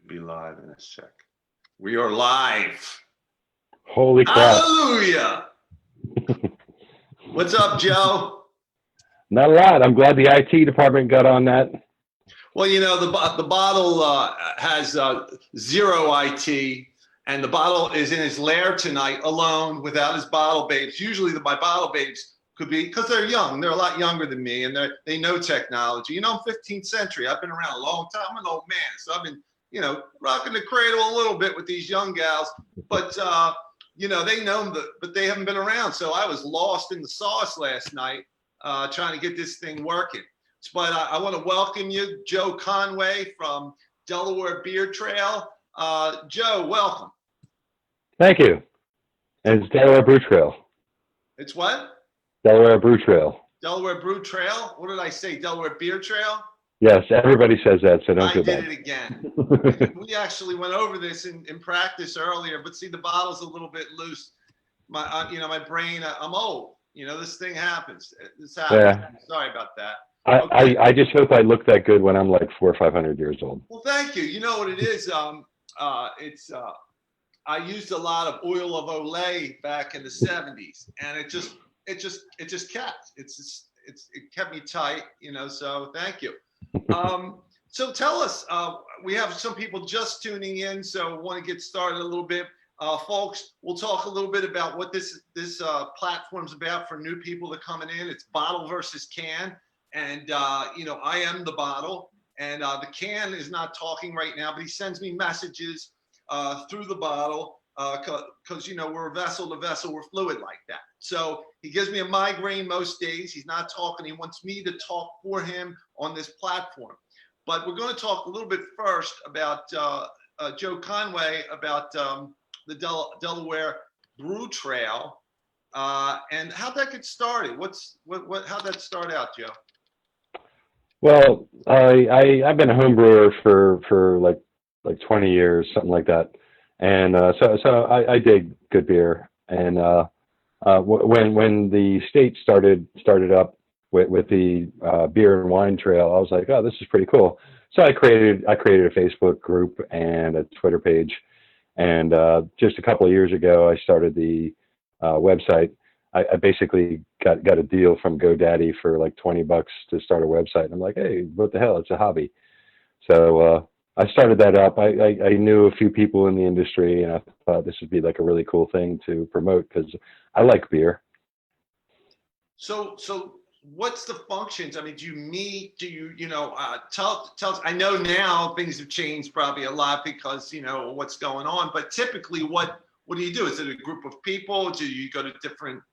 Be live in a sec. We are live. Holy crap. Hallelujah. What's up, Joe? Not a lot. I'm glad the IT department got on that. Well, you know, the bottle has zero IT, and the bottle is in his lair tonight alone without his bottle babes. Usually my bottle babes could be, because they're young. They're a lot younger than me, and they know technology. You know, I'm 15th century. I've been around a long time. I'm an old man, so I've been, you know, rocking the cradle a little bit with these young gals. But, you know, they know them, but they haven't been around. So I was lost in the sauce last night trying to get this thing working. But I want to welcome you, Joe Conway from Delaware Beer Trail. Joe, welcome. Thank you. And it's Delaware Brew Trail. It's what? Delaware Brew Trail. Delaware Brew Trail? What did I say? Delaware Beer Trail? Yes, everybody says that, so don't I feel did bad. it again. We actually went over this in practice earlier, but see, the bottle's a little bit loose. You know, my brain, I'm old. You know, this thing happens. This happens. Yeah. Sorry about that. Okay. I just hope I look that good when I'm like 400 or 500 years old. Well, thank you. You know what it is? I used a lot of oil of Olay back in the 70s, and it just kept. It kept me tight, you know. So thank you. So tell us. We have some people just tuning in, so want to get started a little bit. Folks, we'll talk a little bit about what this platform's about for new people that are coming in. It's bottle versus can. And, you know, I am the bottle, and the can is not talking right now, but he sends me messages through the bottle because, you know, we're vessel to vessel, we're fluid like that. So he gives me a migraine most days. He's not talking. He wants me to talk for him on this platform. But we're going to talk a little bit first about Joe Conway, about the Delaware Brew Trail and how that get started. How'd that start out, Joe? Well, I've been a home brewer for like 20 years, something like that, and so I dig good beer. And when the state started up with the beer and wine trail, I was like, oh, this is pretty cool. So I created a Facebook group and a Twitter page, and just a couple of years ago, I started the website. I basically got a deal from GoDaddy for like $20 to start a website. And I'm like, hey, what the hell? It's a hobby. So I started that up. I knew a few people in the industry, and I thought this would be like a really cool thing to promote because I like beer. So what's the functions? I mean, do you meet? Do you know? Tell us. I know now things have changed probably a lot because you know what's going on. But typically, what do you do? Is it a group of people? Do you go to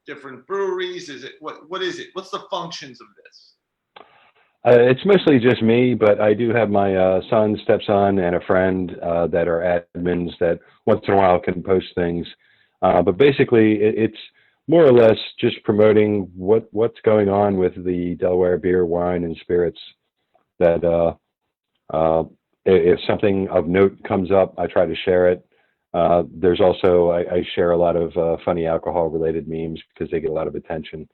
different breweries? Is it what is it? What's the functions of this? It's mostly just me, but I do have my son, stepson, and a friend that are admins that once in a while can post things. But basically, it's more or less just promoting what's going on with the Delaware beer, wine, and spirits. That if something of note comes up, I try to share it. There's also, I share a lot of funny alcohol-related memes because they get a lot of attention.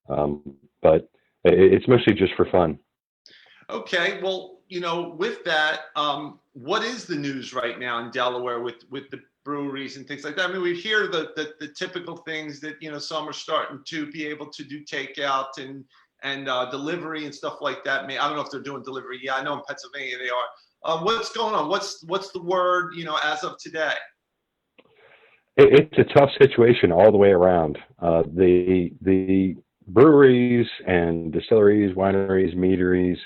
But it's mostly just for fun. Okay, well, you know, with that, what is the news right now in Delaware with the breweries and things like that? I mean, we hear the typical things that, you know, some are starting to be able to do takeout and delivery and stuff like that. I don't know if they're doing delivery. Yeah, I know in Pennsylvania they are. What's going on? What's the word, you know, as of today? It's a tough situation all the way around. The breweries and distilleries, wineries, meaderies,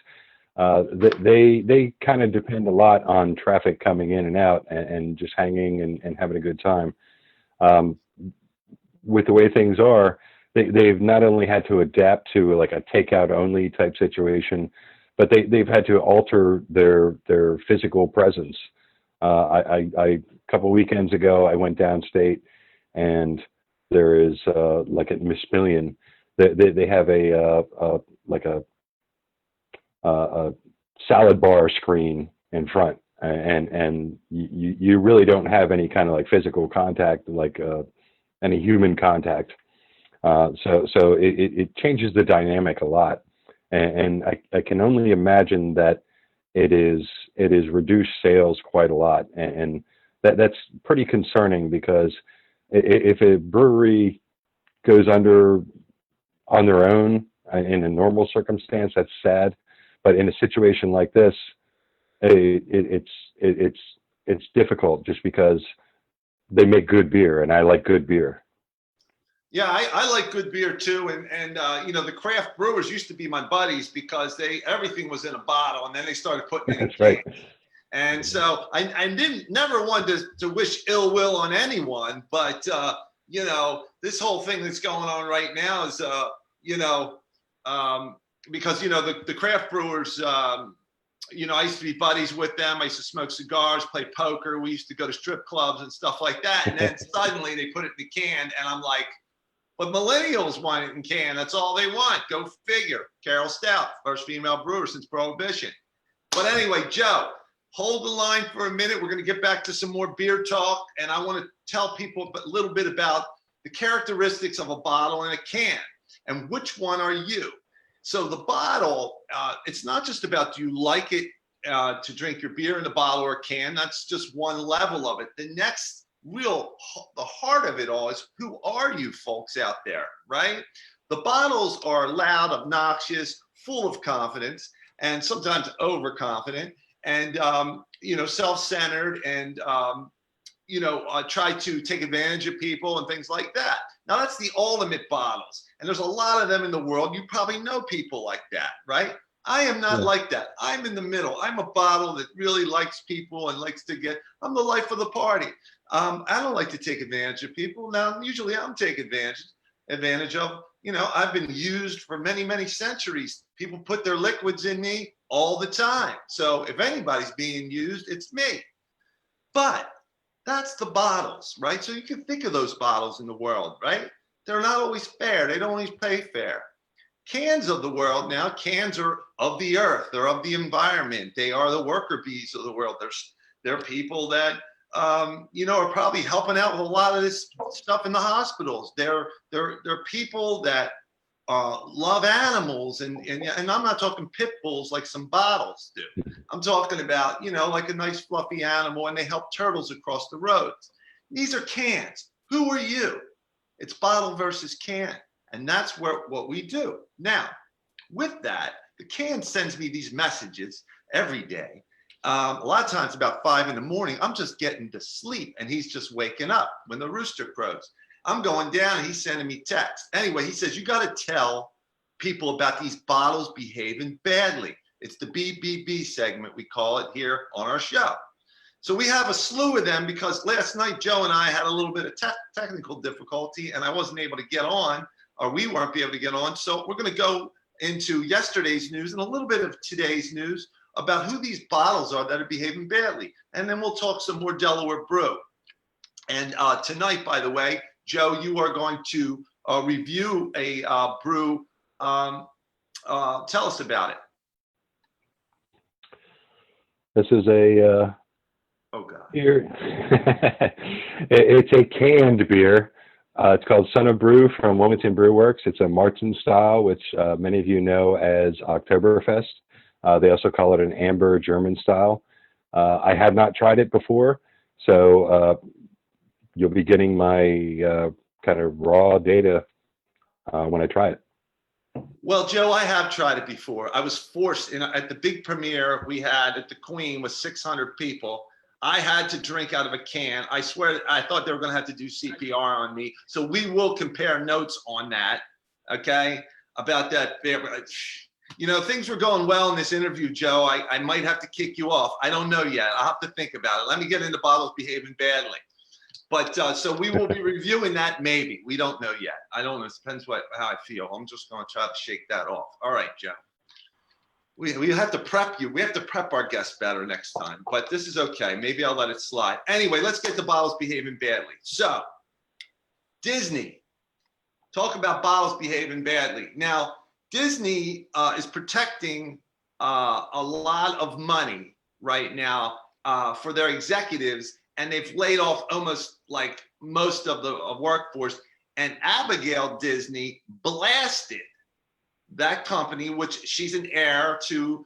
they kind of depend a lot on traffic coming in and out and just hanging and having a good time. With the way things are, they've not only had to adapt to like a takeout only type situation, but they've had to alter their physical presence. A couple weekends ago, I went downstate, and there is like at Mispillion, they have a salad bar screen in front, and you really don't have any kind of like physical contact, like any human contact. So it changes the dynamic a lot, and I can only imagine that it is reduced sales quite a lot, and that's pretty concerning, because if a brewery goes under on their own in a normal circumstance, that's sad. But in a situation like this, it's difficult, just because they make good beer, and I like good beer. Yeah, I like good beer too, and you know, the craft brewers used to be my buddies, because everything was in a bottle, and then they started putting it in That's cans. right. And so I didn't never wanted to wish ill will on anyone, but you know, this whole thing that's going on right now is you know, because you know, the craft brewers, you know, I used to be buddies with them. I used to smoke cigars, play poker. We used to go to strip clubs and stuff like that. And then suddenly they put it in the can, and I'm like, but millennials want it in can. That's all they want. Go figure. Carol Stout, first female brewer since Prohibition. But anyway, Joe, hold the line for a minute. We're going to get back to some more beer talk. And I want to tell people a little bit about the characteristics of a bottle and a can, and which one are you? So the bottle, it's not just about, do you like it to drink your beer in a bottle or a can? That's just one level of it. The next the heart of it all is, who are you folks out there, right? The bottles are loud, obnoxious, full of confidence, and sometimes overconfident, and you know, self-centered, and you know, try to take advantage of people and things like that. Now that's the ultimate bottles, and there's a lot of them in the world. You probably know people like that, right? I am not like that. I'm in the middle. I'm a bottle that really likes people and likes to I'm the life of the party. I don't like to take advantage of people. Now, usually I'm taking advantage of, you know, I've been used for many, many centuries. People put their liquids in me all the time. So if anybody's being used, it's me. But that's the bottles, right? So you can think of those bottles in the world, right? They're not always fair. They don't always pay fair. Cans of the world now, cans are of the earth. They're of the environment. They are the worker bees of the world. They're people that, you know, are probably helping out with a lot of this stuff in the hospitals. They're people that love animals, and I'm not talking pit bulls like some bottles do. I'm talking about, you know, like a nice fluffy animal, and they help turtles across the roads. These are cans. Who are you? It's bottle versus can. And that's what we do. Now, with that, the can sends me these messages every day. A lot of times about 5 in the morning, I'm just getting to sleep, and he's just waking up when the rooster crows. I'm going down, and he's sending me texts. Anyway, he says, you got to tell people about these bottles behaving badly. It's the BBB segment, we call it here on our show. So we have a slew of them, because last night, Joe and I had a little bit of technical difficulty, and I wasn't able to get on, or we weren't able to get on. So we're going to go into yesterday's news and a little bit of today's news about who these bottles are that are behaving badly. And then we'll talk some more Delaware Brew. And tonight, by the way, Joe, you are going to review a brew. Tell us about it. This is a oh God. beer. It's a canned beer. It's called Son of Brew from Wilmington Brew Works. It's a Martin style, which many of you know as Oktoberfest. They also call it an amber German style. I have not tried it before, so you'll be getting my kind of raw data when I try it. Well, Joe, I have tried it before. I was forced at the big premiere we had at the Queen with 600 people. I had to drink out of a can. I swear, I thought they were going to have to do CPR on me. So we will compare notes on that, okay, about that. You know, things were going well in this interview, Joe. I might have to kick you off. I don't know yet. I'll have to think about it. Let me get into bottles behaving badly. But so we will be reviewing that maybe. We don't know yet. I don't know. It depends how I feel. I'm just going to try to shake that off. All right, Joe. We have to prep you. We have to prep our guests better next time. But this is okay. Maybe I'll let it slide. Anyway, let's get to bottles behaving badly. So, Disney. Talk about bottles behaving badly. Now, Disney is protecting a lot of money right now for their executives, and they've laid off almost like most of the workforce. And Abigail Disney blasted that company, which she's an heir to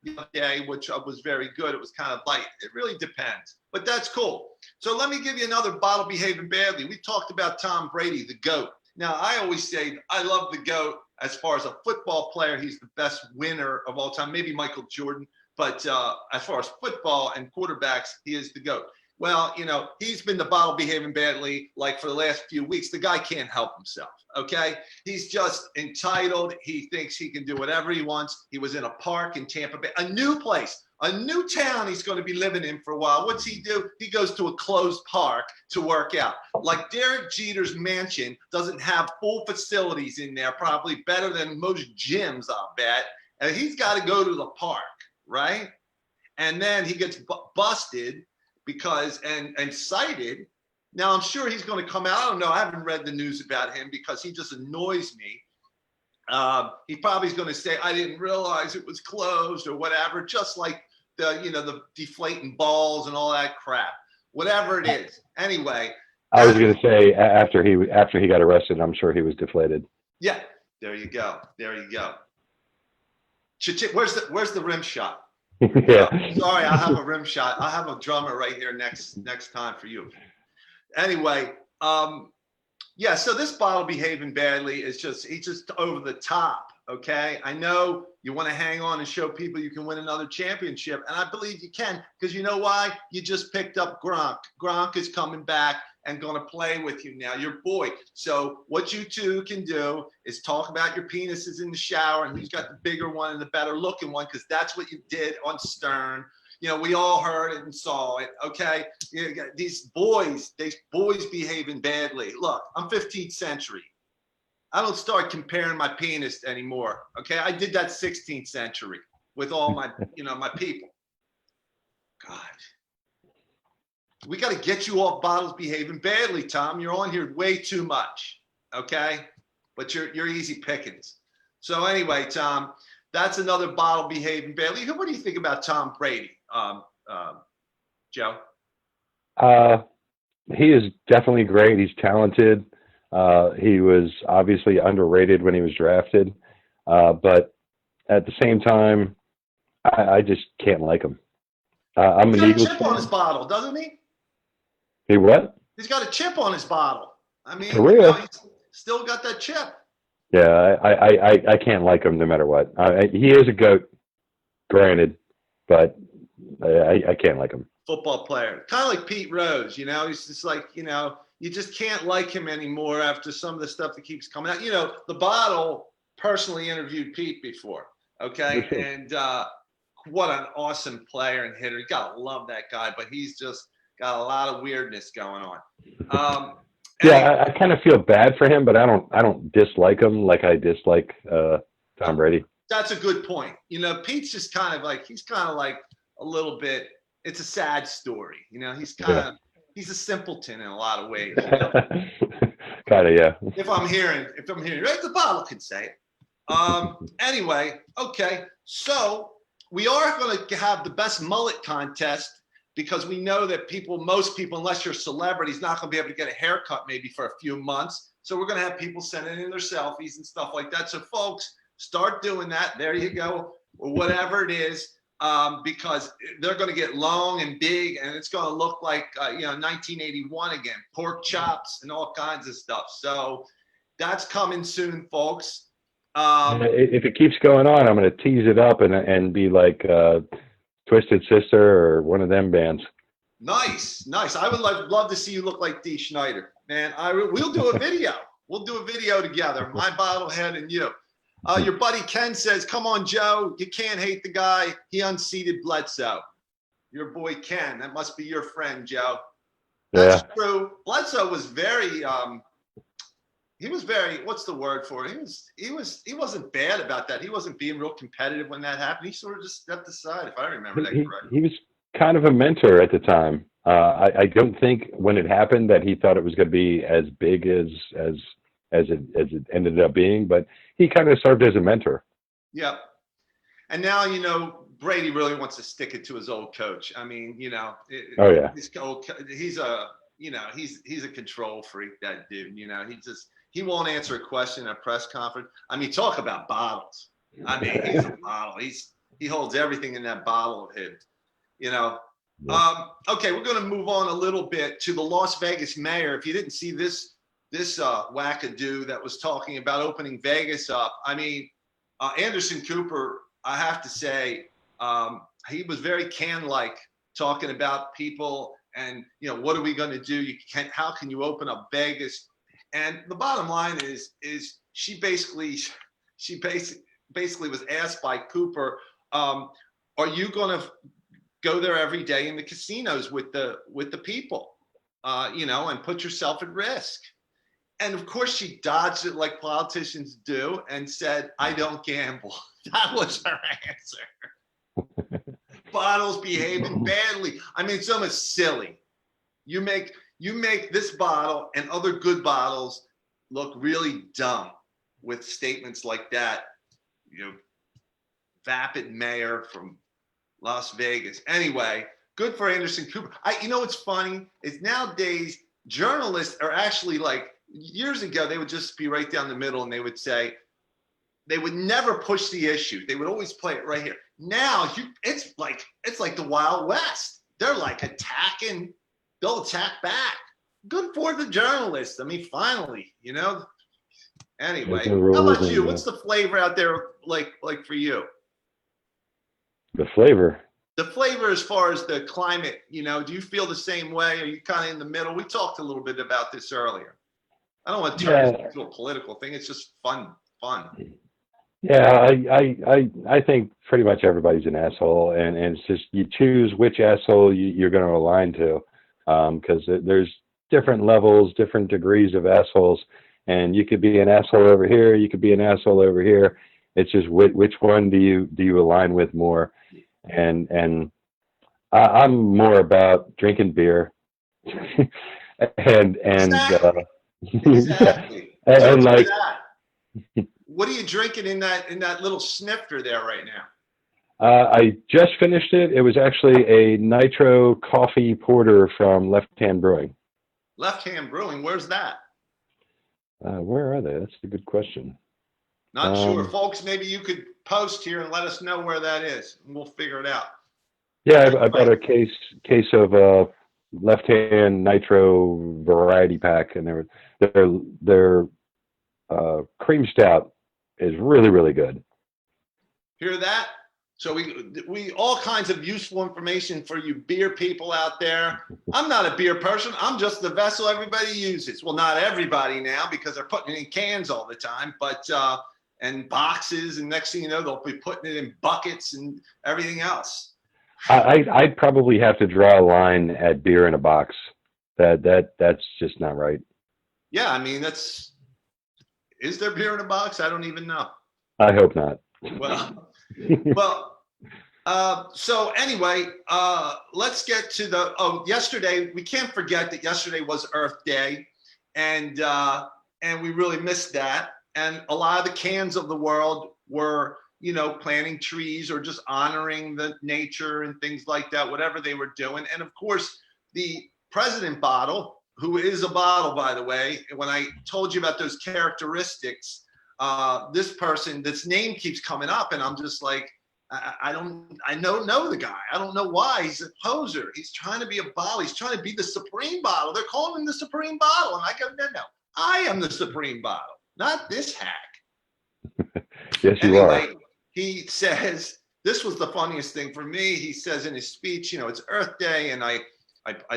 the other day, which was very good. It was kind of light. It really depends, but that's cool. So let me give you another bottle behaving badly. We talked about Tom Brady, the GOAT. Now, I always say I love the GOAT. As far as a football player, he's the best winner of all time, maybe Michael Jordan. But as far as football and quarterbacks, he is the GOAT. Well, you know, he's been the bottle behaving badly like for the last few weeks. The guy can't help himself, okay? He's just entitled. He thinks he can do whatever he wants. He was in a park in Tampa Bay, a new place, a new town he's going to be living in for a while. What's he do? He goes to a closed park to work out. Like Derek Jeter's mansion doesn't have full facilities in there, probably better than most gyms, I'll bet. And he's got to go to the park, right? And then he gets busted because and cited. Now I'm sure he's going to come out. I don't know. I haven't read the news about him because he just annoys me. He probably is going to say, I didn't realize it was closed or whatever, just like the deflating balls and all that crap, whatever it is. Anyway, I was going to say after he got arrested, I'm sure he was deflated. Yeah, there you go. There you go. Where's the rim shot? Yeah. Sorry, I'll have a rim shot. I'll have a drummer right here next time for you. Anyway, yeah, so this bottle behaving badly is he's just over the top, okay? I know you want to hang on and show people you can win another championship, and I believe you can, because you know why? You just picked up Gronk. Gronk is coming back and going to play with you now, your boy. So what you two can do is talk about your penises in the shower and who's got the bigger one and the better looking one, because that's what you did on Stern. You know, we all heard it and saw it, okay? These boys behaving badly. Look, I'm 15th century. I don't start comparing my penis anymore, okay? I did that 16th century with all my, my people. God. We got to get you off bottles behaving badly, Tom. You're on here way too much, okay? But you're easy pickings. So anyway, Tom, that's another bottle behaving badly. What do you think about Tom Brady, Joe? He is definitely great. He's talented. He was obviously underrated when he was drafted, but at the same time, I just can't like him. I'm an Eagles fan. He's got a chip on his bottle, doesn't he? He what? He's got a chip on his bottle. I mean, for real? He's still got that chip. Yeah, I can't like him no matter what. He is a GOAT, granted, but I can't like him. Football player, kind of like Pete Rose. He's just like you just can't like him anymore after some of the stuff that keeps coming out. The bottle personally interviewed Pete before, okay, and what an awesome player and hitter. You gotta love that guy, but he's just got a lot of weirdness going on. Yeah, I kind of feel bad for him, but I don't dislike him like I dislike Tom Brady. That's a good point. Pete's just kind of like a little bit. It's a sad story. He's a simpleton in a lot of ways. Kind of, yeah. If I'm hearing, right, the bottle can say it. Anyway, okay. So we are going to have the best mullet contest, because we know that most people, unless you're a celebrity, is not going to be able to get a haircut maybe for a few months. So we're going to have people sending in their selfies and stuff like that. So folks, start doing that. There you go, or whatever it is, because they're going to get long and big, and it's going to look like 1981 again, pork chops and all kinds of stuff. So that's coming soon, folks. If it keeps going on, I'm going to tease it up and be like Twisted Sister or one of them bands. Nice. I would love to see you look like Dee Schneider, man. We'll do a video. We'll do a video together, my bottlehead and you. Your buddy Ken says, "Come on, Joe. You can't hate the guy. He unseated Bledsoe." Your boy Ken. That must be your friend, Joe. That's true. Bledsoe was very. He was very. What's the word for it? He wasn't bad about that. He wasn't being real competitive when that happened. He sort of just stepped aside, if I remember that correctly. He was kind of a mentor at the time. I don't think when it happened that he thought it was going to be as big as it ended up being, but he kind of served as a mentor. Yep. And now Brady really wants to stick it to his old coach. I mean, oh yeah, he's a control freak. That dude, he won't answer a question at a press conference. I mean, talk about bottles. I mean, he's a bottle. He holds everything in that bottle of his, you know. Yeah. Okay, we're going to move on a little bit to the Las Vegas mayor. If you didn't see this wackadoo that was talking about opening Vegas up, I mean, Anderson Cooper, I have to say, he was very can-like, talking about people and, you know, what are we going to do? How can you open up Vegas? And the bottom line is she basically was asked by Cooper, are you going to go there every day in the casinos with the people, you know, and put yourself at risk? And of course she dodged it like politicians do and said, I don't gamble. That was her answer. Bottles behaving badly. I mean, it's almost silly. You make this bottle and other good bottles look really dumb with statements like that. You know, vapid mayor from Las Vegas. Anyway, good for Anderson Cooper. You know what's funny is nowadays journalists are actually like, years ago they would just be right down the middle and they would say, they would never push the issue. They would always play it right here. Now it's like the Wild West. They're like attacking. They'll attack back. Good for the journalists. I mean, finally, you know. Anyway, how about you? What's the flavor out there like for you? The flavor. The flavor as far as the climate, you know, do you feel the same way? Are you kind of in the middle? We talked a little bit about this earlier. I don't want to turn this into a political thing. It's just fun. Yeah, I think pretty much everybody's an asshole, and it's just you choose which asshole you're going to align to, because there's different levels, different degrees of assholes, and you could be an asshole over here, you could be an asshole over here. It's just which one do you align with more, and I'm more about drinking beer, and exactly. and like. What are you drinking in that little snifter there right now? I just finished it. It was actually a nitro coffee porter from Left Hand Brewing. Left Hand Brewing, where's that? Where are they? That's a good question. Not sure, folks. Maybe you could post here and let us know where that is, and we'll figure it out. Yeah, I bought a case of Left Hand Nitro variety pack, and their cream stout is really, really good. Hear that? So we all kinds of useful information for you beer people out there. I'm not a beer person. I'm just the vessel everybody uses. Well, not everybody now because they're putting it in cans all the time, but and boxes, and next thing you know, they'll be putting it in buckets and everything else. I'd probably have to draw a line at beer in a box. That's just not right. Yeah, I mean is there beer in a box? I don't even know. I hope not. Well, so anyway, let's get to yesterday. We can't forget that yesterday was Earth Day, and we really missed that. And a lot of the cans of the world were, you know, planting trees or just honoring the nature and things like that, whatever they were doing. And of course, the president bottle, who is a bottle, by the way, when I told you about those characteristics, this person, this name keeps coming up, and I'm just like, I don't know the guy. I don't know why. He's a poser. He's trying to be a bottle. He's trying to be the supreme bottle. They're calling him the supreme bottle. And I go, no. I am the supreme bottle, not this hack. Yes, you are. He says, this was the funniest thing for me. He says in his speech, you know, it's Earth Day, and I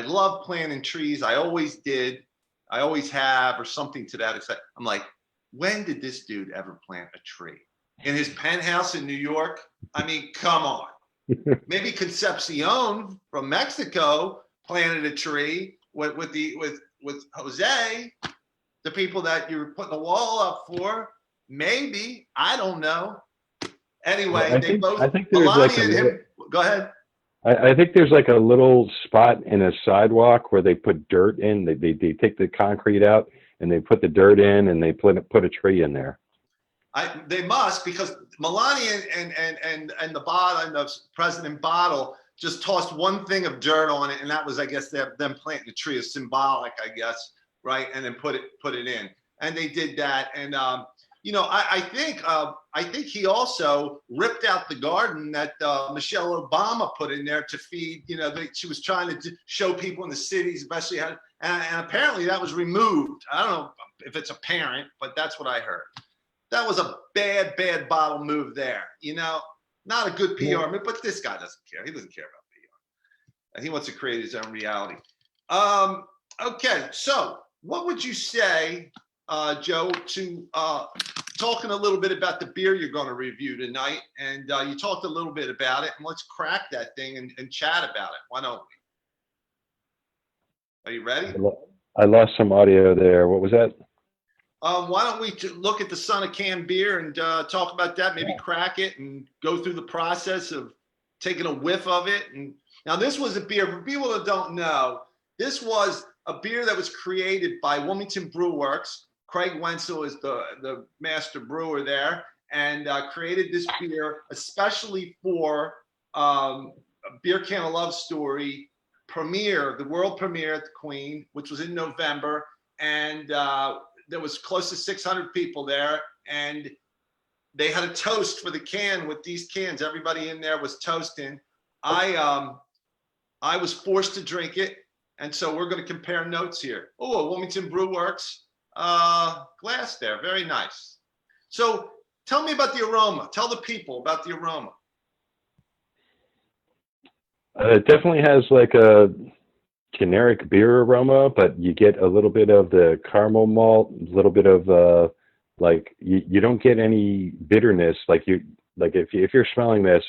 love planting trees. I always did. I always have, or something to that extent. I'm like, when did this dude ever plant a tree? In his penthouse in New York? I mean, come on. Maybe Concepcion from Mexico planted a tree with Jose, the people that you're putting a wall up for. Maybe. I don't know. Anyway, I think there's Melania and him. Go ahead. I think there's like a little spot in a sidewalk where they put dirt in. They take the concrete out and they put the dirt in, and they put a tree in there. They must, because Melania and the bottle and the president bottle just tossed one thing of dirt on it, and that was, I guess, them planting a tree is symbolic, I guess, right? And then put it in, and they did that. And I think he also ripped out the garden that Michelle Obama put in there to feed. She was trying to show people in the cities, especially how, and apparently that was removed. I don't know if it's apparent, but that's what I heard. That was a bad bottle move there. Not a good PR move, but this guy doesn't care. He doesn't care about PR. He wants to create his own reality. Okay, so what would you say, Joe, to talking a little bit about the beer you're going to review tonight? And you talked a little bit about it, and let's crack that thing and chat about it. Why don't we? Are you ready? I lost some audio there. What was that? Why don't we look at the Son of Can beer and talk about that, maybe crack it and go through the process of taking a whiff of it. And now this was a beer, for people that don't know, this was a beer that was created by Wilmington Brew Works. Craig Wenzel is the master brewer there, and created this beer especially for a Beer Can of Love Story premiere, the world premiere at the Queen, which was in November. And there was close to 600 people there, and they had a toast for the can with these cans. Everybody in there was toasting. I was forced to drink it, and so we're going to compare notes here. Oh, a Wilmington Brew Works glass there, very nice. So tell me about the aroma. Tell the people about the aroma. It definitely has like a generic beer aroma, but you get a little bit of the caramel malt, a little bit of like you don't get any bitterness. Like if you're smelling this,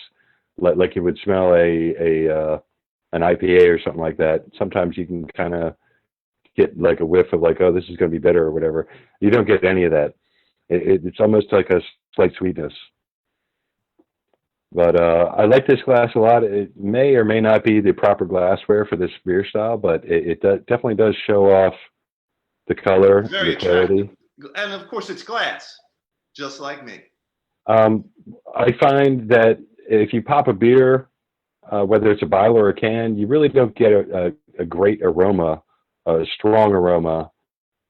like you would smell an IPA or something like that. Sometimes you can kind of get like a whiff of like, oh, this is going to be bitter or whatever. You don't get any of that. It's almost like a slight sweetness. But I like this glass a lot. It may or may not be the proper glassware for this beer style, but it definitely does show off the color, very the clarity. And of course, it's glass, just like me. I find that if you pop a beer, whether it's a bottle or a can, you really don't get a great aroma, a strong aroma,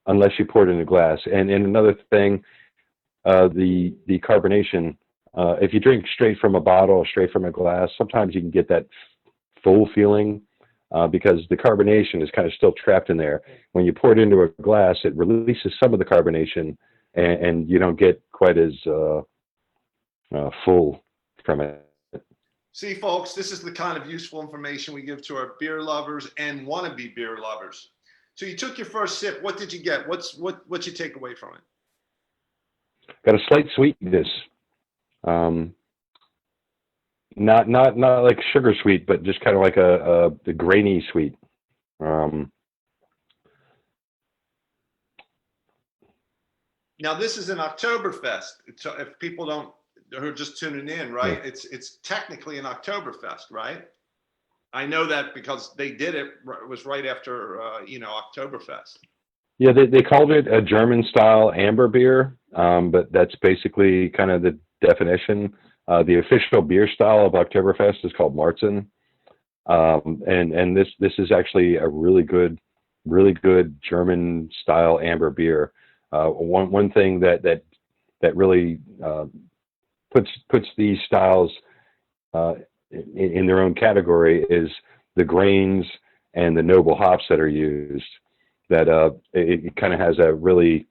unless you pour it in a glass. And another thing, the carbonation. If you drink straight from a bottle, straight from a glass, sometimes you can get that full feeling because the carbonation is kind of still trapped in there. When you pour it into a glass, it releases some of the carbonation, and you don't get quite as full from it. See, folks, this is the kind of useful information we give to our beer lovers and wannabe beer lovers. So you took your first sip. What did you get? What's you take away from it? Got a slight sweetness. Not like sugar sweet, but just kind of like a grainy sweet. Now this is an Oktoberfest. So if people are just tuning in, right? Yeah. It's technically an Oktoberfest, right? I know that because they did it. It was right after Oktoberfest. Yeah, they called it a German style amber beer, but that's basically kind of the definition. The official beer style of Oktoberfest is called Marzen, and this is actually a really good German style amber beer. One thing that really puts these styles in their own category is the grains and the noble hops that are used. That it kind of has a really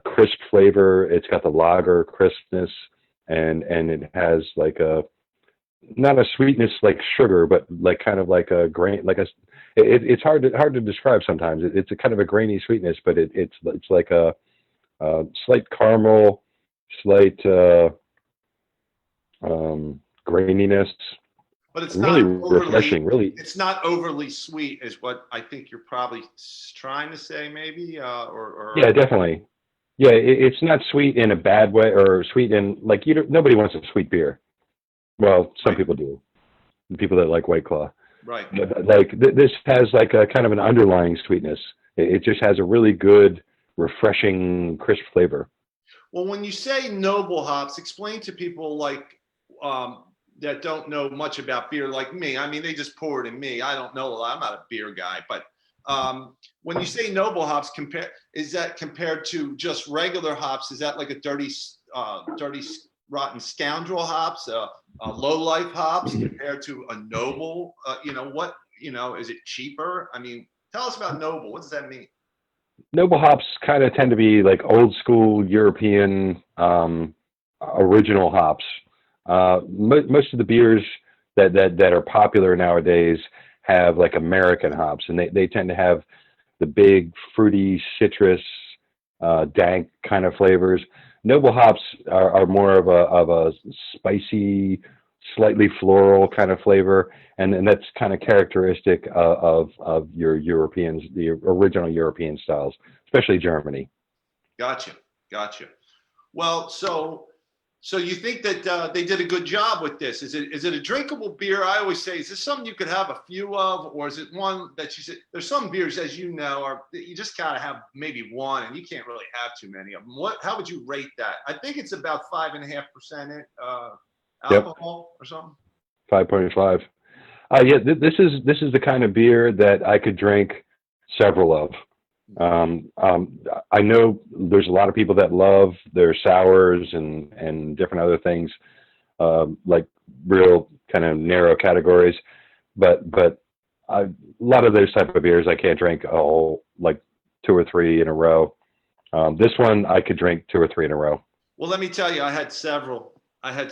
crisp flavor. It's got the lager crispness, and it has like not a sweetness like sugar, but like kind of like a grain, it's hard to describe sometimes. It's a kind of a grainy sweetness, but it's like a slight caramel, slight graininess. But it's really not refreshing. Really, it's not overly sweet, is what I think you're probably trying to say, maybe, or yeah, definitely. Yeah, it's not sweet in a bad way, or sweet in like nobody wants a sweet beer. Well, some people do. People that like White Claw. Right. But like this has like a kind of an underlying sweetness. It just has a really good, refreshing, crisp flavor. Well, when you say noble hops, explain to people like that don't know much about beer like me. I mean, they just pour it in me. I don't know a lot. I'm not a beer guy, but When you say noble hops, is that compared to just regular hops? Is that like a dirty, rotten scoundrel hops, low life hops compared to a noble? Is it cheaper? I mean, tell us about noble. What does that mean? Noble hops kind of tend to be like old school European original hops. Most of the beers that are popular nowadays have like American hops, and they tend to have the big fruity citrus, dank kind of flavors. Noble hops are more of a spicy, slightly floral kind of flavor, and that's kind of characteristic of your Europeans, the original European styles, especially Germany. Gotcha. Well, so you think that they did a good job with this? Is it a drinkable beer? I always say, is this something you could have a few of, or is it one that you said there's some beers, as you know, are you just gotta have maybe one, and you can't really have too many of them. How would you rate that? I think it's about 5.5% alcohol or something. 5.5. Yeah, this is the kind of beer that I could drink several of. I know there's a lot of people that love their sours and different other things, like real kind of narrow categories, but a lot of those type of beers I can't drink like 2 or 3 in a row. This one I could drink 2 or 3 in a row. Well, let me tell you, I had several at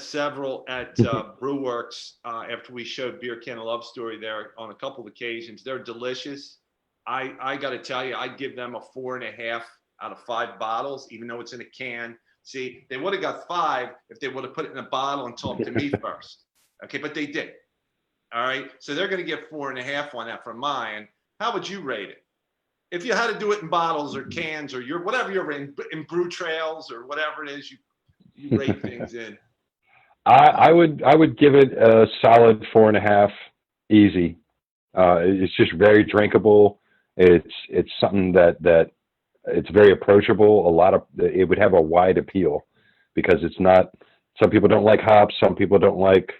Brewworks after we showed Beer Can of Love Story there on a couple of occasions. They're delicious. I got to tell you, I'd give them a 4.5 out of 5 bottles, even though it's in a can. See, they would have got 5 if they would have put it in a bottle and talked to me first. Okay, but they did. All right, so they're going to get 4.5 on that from mine. How would you rate it? If you had to do it in bottles or cans or whatever you're in brew trails or whatever it is you rate things in. I would give it a solid 4.5, easy. It's just very drinkable. It's something that it's very approachable. It would have a wide appeal because it's not. Some people don't like hops. Some people don't like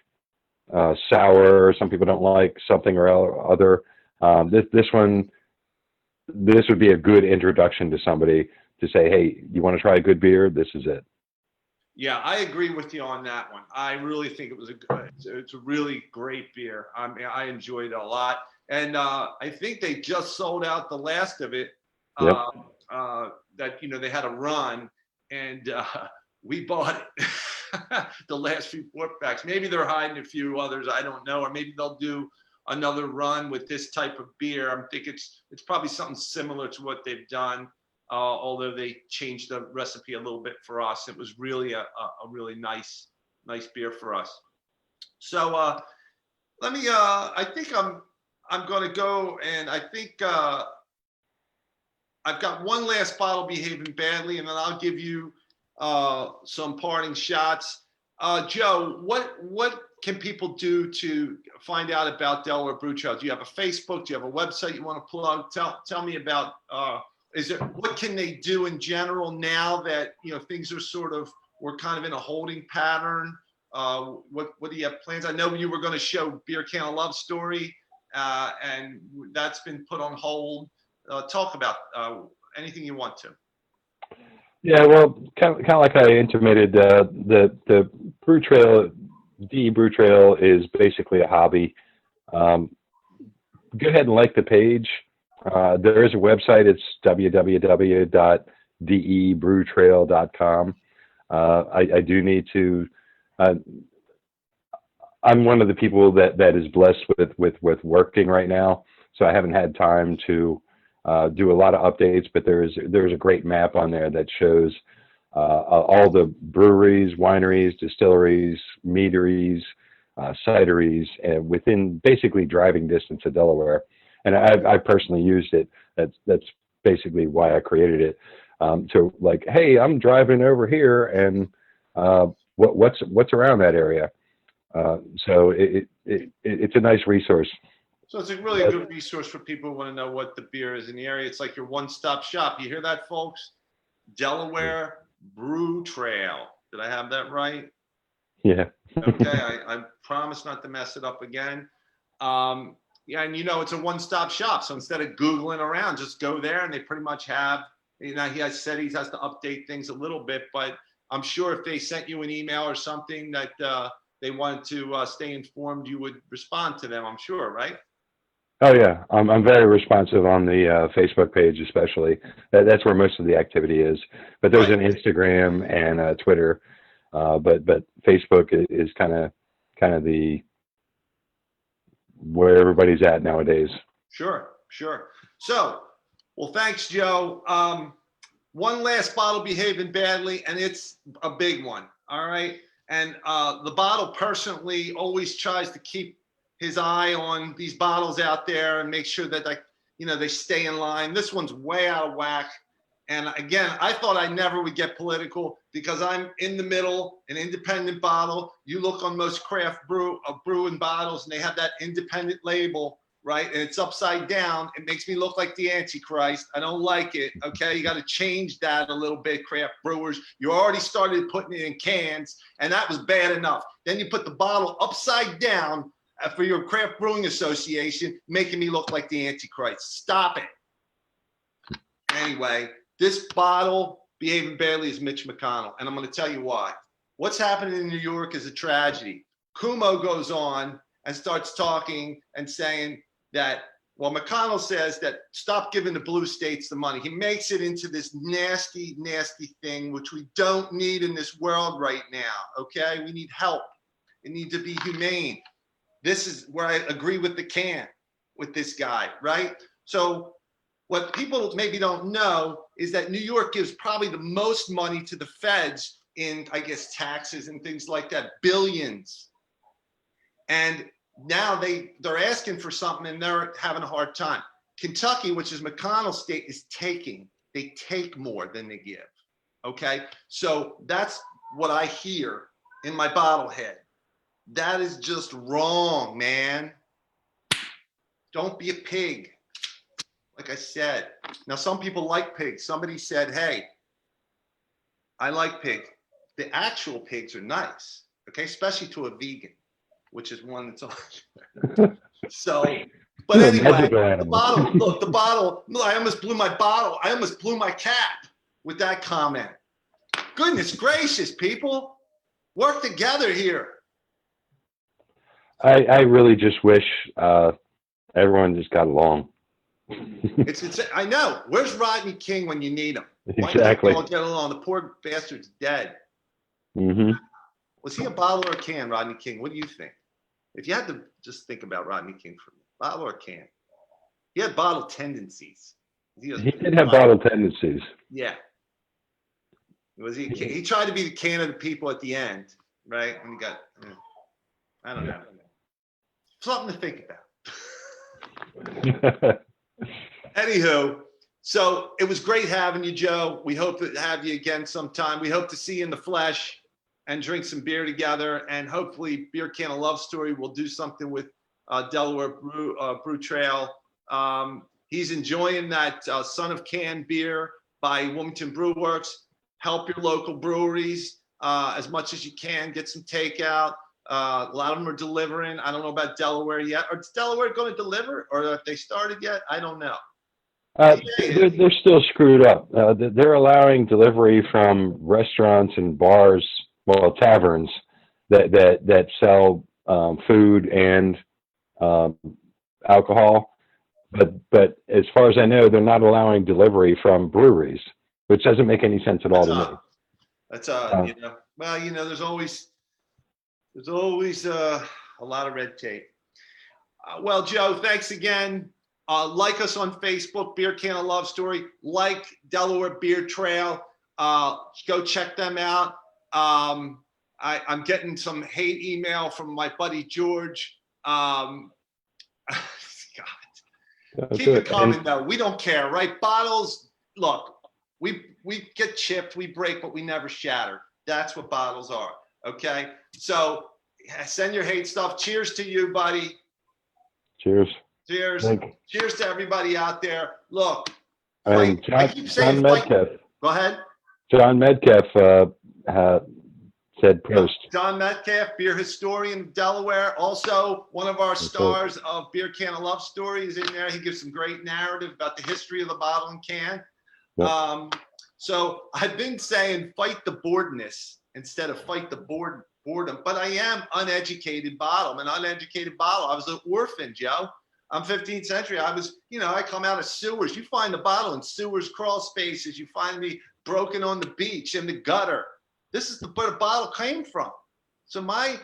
sour. Some people don't like something or other. This would be a good introduction to somebody to say, hey, you want to try a good beer? This is it. Yeah, I agree with you on that one. I really think it's a really great beer. I mean, I enjoyed it a lot. And I think they just sold out the last of it. Yep. That they had a run, and we bought it. The last few 4-packs. Maybe they're hiding a few others. I don't know, or maybe they'll do another run with this type of beer. I think it's probably something similar to what they've done. Although they changed the recipe a little bit for us, it was really a really nice beer for us. So let me. I think I'm going to go, and I think I've got one last bottle behaving badly, and then I'll give you some parting shots. Joe, what can people do to find out about Delaware Brew Trail? Do you have a Facebook? Do you have a website you want to plug? Tell me about. What can they do in general now that things are we're kind of in a holding pattern? What do you have plans? I know you were going to show Beer Can of Love Story, and that's been put on hold. Talk about anything you want to. Yeah, well, kind of like I intimated, the Brew Trail, DE Brew Trail is basically a hobby. Go ahead and like the page. There is a website. It's www.debrewtrail.com. I do need to. I'm one of the people that is blessed with working right now, so I haven't had time to do a lot of updates. But there's a great map on there that shows all the breweries, wineries, distilleries, meaderies, cideries, and within basically driving distance of Delaware. And I personally used it. That's basically why I created it. So like, hey, I'm driving over here, and what's around that area? So it's a nice resource. So it's a really good resource for people who want to know what the beer is in the area. It's like your one-stop shop. You hear that, folks? Delaware Brew Trail. Did I have that right? Yeah. Okay. I promise not to mess it up again. Yeah, and it's a one-stop shop. So instead of Googling around, just go there and they pretty much have, he has said he has to update things a little bit, but I'm sure if they sent you an email or something that they wanted to stay informed, you would respond to them, I'm sure, right? Oh yeah, I'm very responsive on the Facebook page, especially. That's where most of the activity is. But there's Right. an Instagram and Twitter, but Facebook is kind of the where everybody's at nowadays. Sure. So, well, thanks, Joe. One last bottle behaving badly, and it's a big one. All right. And the bottle personally always tries to keep his eye on these bottles out there and make sure that they stay in line. This one's way out of whack. And again, I thought I never would get political because I'm in the middle, an independent bottle. You look on most craft brewing bottles and they have that independent label, right? And it's upside down. It makes me look like the Antichrist. I don't like it. Okay. You got to change that a little bit, craft brewers. You already started putting it in cans and that was bad enough. Then you put the bottle upside down for your craft brewing association, making me look like the Antichrist. Stop it. Anyway, this bottle behaving badly is Mitch McConnell, and I'm going to tell you why. What's happening in New York is a tragedy. Cuomo goes on and starts talking and saying that, well, McConnell says that stop giving the blue states the money. He makes it into this nasty, nasty thing, which we don't need in this world right now, okay? We need help. It needs to be humane. This is where I agree with with this guy, right? So what people maybe don't know is that New York gives probably the most money to the feds in, I guess, taxes and things like that, billions. And now they're asking for something and they're having a hard time. Kentucky, which is McConnell's state, is taking. They take more than they give, okay? So that's what I hear in my bottle head. That is just wrong, man. Don't be a pig. Like I said, now some people like pigs. Somebody said, hey, I like pig. The actual pigs are nice, okay? Especially to a vegan, which is one that's on. So, but anyway, the bottle, I almost blew my bottle. I almost blew my cap with that comment. Goodness gracious, people, work together here. I really just wish everyone just got along. It's I know. Where's Rodney King when you need him? Exactly. Why can't they all get along? The poor bastard's dead. Mm-hmm. Was he a bottle or a can, Rodney King? What do you think? If you had to just think about Rodney King for me, bottle or can? He had bottle tendencies. He did have bottle tendencies. Yeah. Was he? He tried to be the can of the people at the end, right? And he got. I don't know. Something to think about. Anywho, so it was great having you, Joe. We hope to have you again sometime. We hope to see you in the flesh and drink some beer together. And hopefully Beer Can of Love Story will do something with Delaware Brew Trail. He's enjoying that Son of Can beer by Wilmington Brew Works. Help your local breweries as much as you can. Get some takeout. A lot of them are delivering. I don't know about Delaware yet. Is Delaware going to deliver, or have they started yet? I don't know. They're still screwed up. They're allowing delivery from restaurants and bars, well, taverns that sell food and alcohol. But as far as I know, they're not allowing delivery from breweries, which doesn't make any sense at all to me. That's there's always a lot of red tape. Well, Joe, thanks again. Like us on Facebook, Beer Can of Love Story. Like Delaware Beer Trail. Go check them out. I'm getting some hate email from my buddy George. God. Keep it coming, though. We don't care, right? Bottles, look, we get chipped, we break, but we never shatter. That's what bottles are, okay? So send your hate stuff. Cheers to you, buddy. Cheers. Cheers. Cheers to everybody out there. Look, I keep saying John Medcalf. Go ahead. John Medcalf said Prost. Don Metcalf, beer historian of Delaware. Also, one of our stars of Beer Can of Love Story is in there. He gives some great narrative about the history of the bottle and can. Yep. So I've been saying fight the boredness instead of fight the boredom, but I am uneducated bottle. I'm an uneducated bottle. I was an orphan, Joe. I'm 15th century. I was, I come out of sewers. You find the bottle in sewers, crawl spaces. You find me broken on the beach, in the gutter. This is where the bottle came from. So I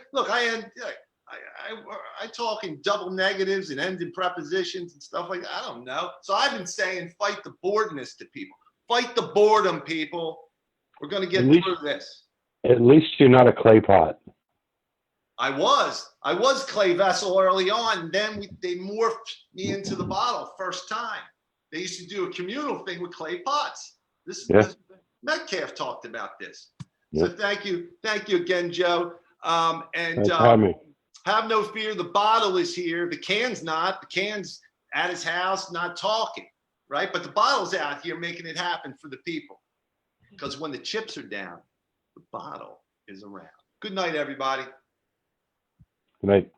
talk in double negatives and ending prepositions and stuff like that. I don't know. So I've been saying fight the boredness to people. Fight the boredom, people. We're going to get through this. At least you're not a clay pot. I was clay vessel early on. And then they morphed me into the bottle first time. They used to do a communal thing with clay pots. This Metcalf talked about this. Yep. So thank you again, Joe. Thanks for having me. Have no fear. The bottle is here. The can's not. The can's at his house, not talking, right? But the bottle's out here making it happen for the people. Because when the chips are down, the bottle is around. Good night, everybody. Good night.